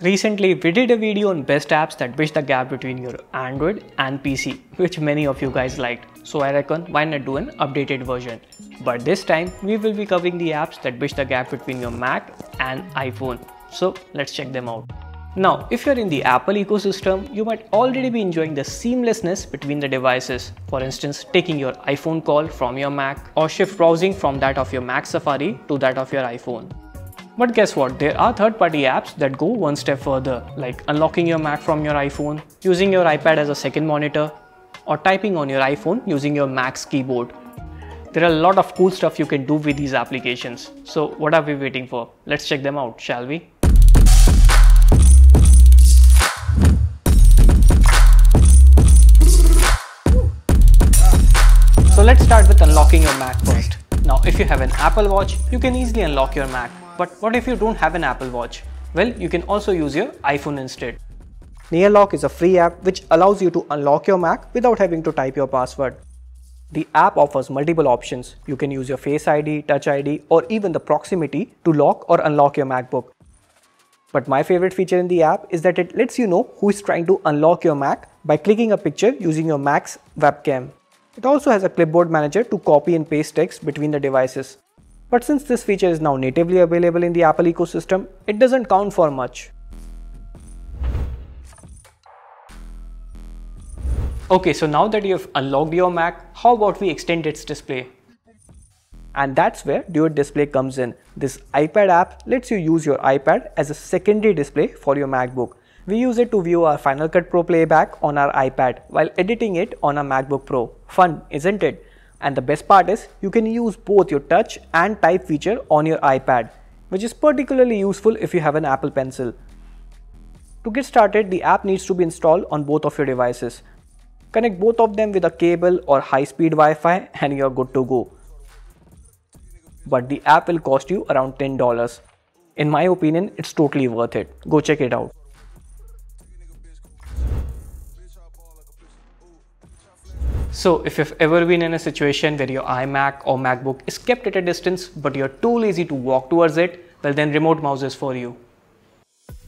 Recently, we did a video on best apps that bridge the gap between your Android and PC, which many of you guys liked. So I reckon why not do an updated version. But this time, we will be covering the apps that bridge the gap between your Mac and iPhone. So let's check them out. Now, if you're in the Apple ecosystem, you might already be enjoying the seamlessness between the devices. For instance, taking your iPhone call from your Mac or shift browsing from that of your Mac Safari to that of your iPhone. But guess what, there are third-party apps that go one step further, like unlocking your Mac from your iPhone, using your iPad as a second monitor, or typing on your iPhone using your Mac's keyboard. There are a lot of cool stuff you can do with these applications. So what are we waiting for? Let's check them out, shall we? So let's start with unlocking your Mac first. Now, if you have an Apple Watch, you can easily unlock your Mac. But what if you don't have an Apple Watch? Well, you can also use your iPhone instead. NearLock is a free app which allows you to unlock your Mac without having to type your password. The app offers multiple options. You can use your Face ID, Touch ID, or even the proximity to lock or unlock your MacBook. But my favorite feature in the app is that it lets you know who is trying to unlock your Mac by clicking a picture using your Mac's webcam. It also has a clipboard manager to copy and paste text between the devices. But since this feature is now natively available in the Apple ecosystem, it doesn't count for much. Okay, so now that you've unlocked your Mac, how about we extend its display? And that's where Duet Display comes in. This iPad app lets you use your iPad as a secondary display for your MacBook. We use it to view our Final Cut Pro playback on our iPad while editing it on our MacBook Pro. Fun, isn't it? And the best part is, you can use both your touch and type feature on your iPad, which is particularly useful if you have an Apple Pencil. To get started, the app needs to be installed on both of your devices. Connect both of them with a cable or high-speed Wi-Fi and you're good to go. But the app will cost you around $10. In my opinion, it's totally worth it. Go check it out. So if you've ever been in a situation where your iMac or MacBook is kept at a distance but you're too lazy to walk towards it, well then remote mouse is for you.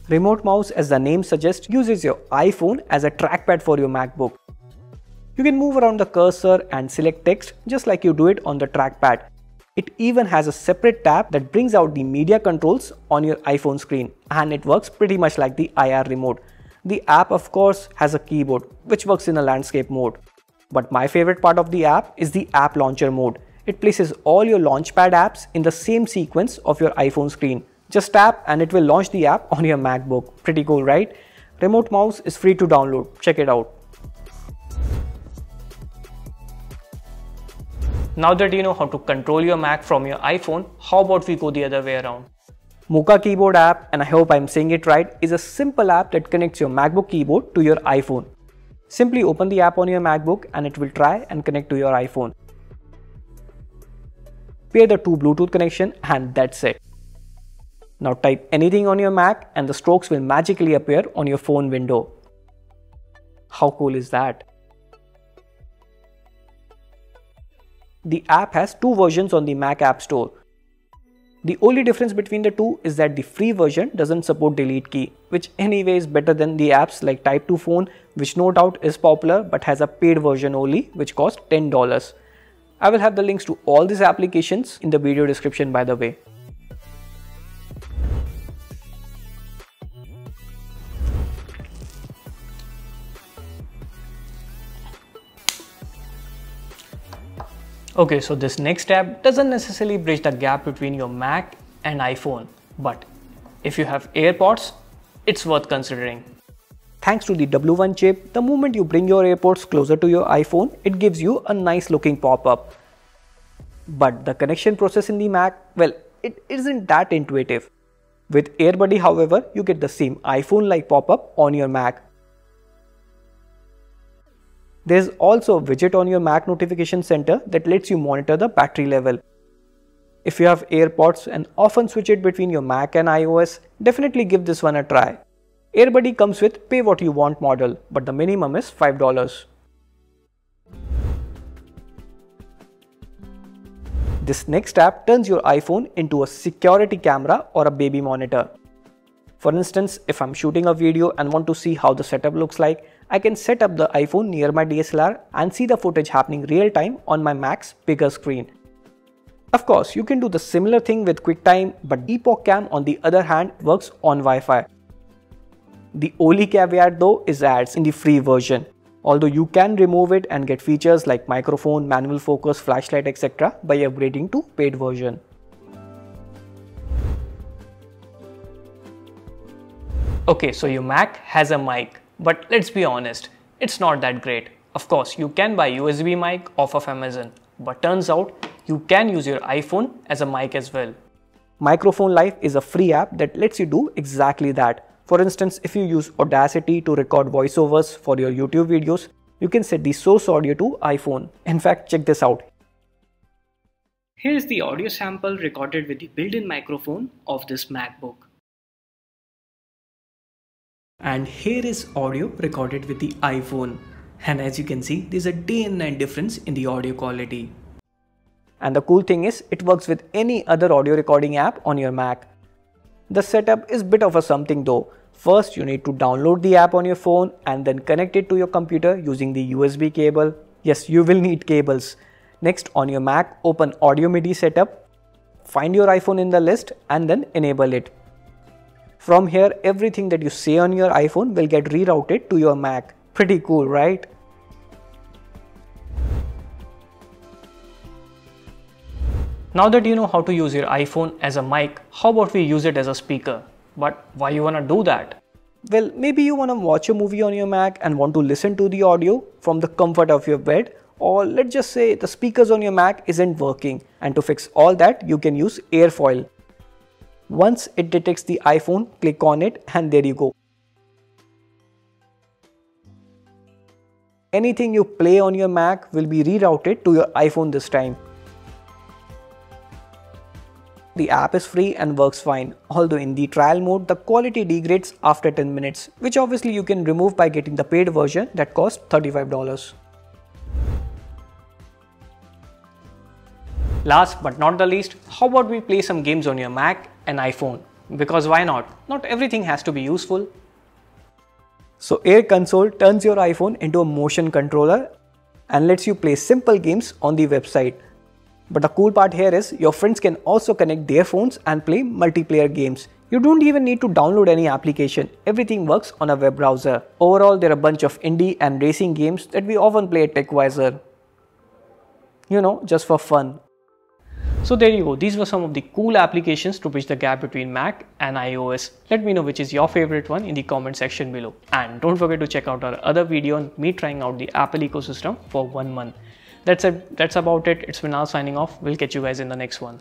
Remote mouse, as the name suggests, uses your iPhone as a trackpad for your MacBook. You can move around the cursor and select text just like you do it on the trackpad. It even has a separate tab that brings out the media controls on your iPhone screen, and it works pretty much like the IR remote. The app of course has a keyboard which works in a landscape mode. But my favorite part of the app is the app launcher mode. It places all your Launchpad apps in the same sequence of your iPhone screen. Just tap and it will launch the app on your MacBook. Pretty cool, right? Remote mouse is free to download. Check it out. Now that you know how to control your Mac from your iPhone, how about we go the other way around? Mocha keyboard app, and I hope I'm saying it right, is a simple app that connects your MacBook keyboard to your iPhone. Simply open the app on your MacBook and it will try and connect to your iPhone. Pair the two Bluetooth connection and that's it. Now type anything on your Mac and the strokes will magically appear on your phone window. How cool is that? The app has two versions on the Mac App Store. The only difference between the two is that the free version doesn't support delete key, which anyway is better than the apps like Type 2 Phone, which no doubt is popular but has a paid version only, which costs $10. I will have the links to all these applications in the video description, by the way. Okay, so this next tab doesn't necessarily bridge the gap between your Mac and iPhone, but if you have AirPods, it's worth considering. Thanks to the W1 chip, the moment you bring your AirPods closer to your iPhone, it gives you a nice looking pop-up. But the connection process in the Mac, well, it isn't that intuitive. With AirBuddy, however, you get the same iPhone-like pop-up on your Mac. There's also a widget on your Mac notification center that lets you monitor the battery level. If you have AirPods and often switch it between your Mac and iOS, definitely give this one a try. AirBuddy comes with pay what you want model, but the minimum is $5. This next app turns your iPhone into a security camera or a baby monitor. For instance, if I'm shooting a video and want to see how the setup looks like, I can set up the iPhone near my DSLR and see the footage happening real time on my Mac's bigger screen. Of course, you can do the similar thing with QuickTime, but EpocCam on the other hand works on Wi-Fi. The only caveat though is ads in the free version, although you can remove it and get features like microphone, manual focus, flashlight, etc. by upgrading to paid version. Okay, so your Mac has a mic, but let's be honest, it's not that great. Of course, you can buy USB mic off of Amazon, but turns out you can use your iPhone as a mic as well. Microphone Live is a free app that lets you do exactly that. For instance, if you use Audacity to record voiceovers for your YouTube videos, you can set the source audio to iPhone. In fact, check this out. Here's the audio sample recorded with the built-in microphone of this MacBook. And here is audio recorded with the iPhone. And as you can see, there's a day and night difference in the audio quality. And the cool thing is, it works with any other audio recording app on your Mac. The setup is a bit of a something though. First, you need to download the app on your phone and then connect it to your computer using the USB cable. Yes, you will need cables. Next, on your Mac, open Audio MIDI setup, find your iPhone in the list and then enable it. From here, everything that you say on your iPhone will get rerouted to your Mac. Pretty cool, right? Now that you know how to use your iPhone as a mic, how about we use it as a speaker? But why you wanna do that? Well, maybe you wanna watch a movie on your Mac and want to listen to the audio from the comfort of your bed, or let's just say the speakers on your Mac isn't working, and to fix all that you can use Airfoil. Once it detects the iPhone, click on it and there you go. Anything you play on your Mac will be rerouted to your iPhone this time. The app is free and works fine, although in the trial mode the quality degrades after 10 minutes, which obviously you can remove by getting the paid version that costs $35. Last but not the least, how about we play some games on your Mac and iPhone? Because why not? Not everything has to be useful. So Air Console turns your iPhone into a motion controller and lets you play simple games on the website. But the cool part here is your friends can also connect their phones and play multiplayer games. You don't even need to download any application. Everything works on a web browser. Overall, there are a bunch of indie and racing games that we often play at TechWiser. You know, just for fun. So there you go, these were some of the cool applications to bridge the gap between Mac and iOS. Let me know which is your favorite one in the comment section below. And don't forget to check out our other video on me trying out the Apple ecosystem for 1 month. That's about it. It's Vinal signing off. We'll catch you guys in the next one.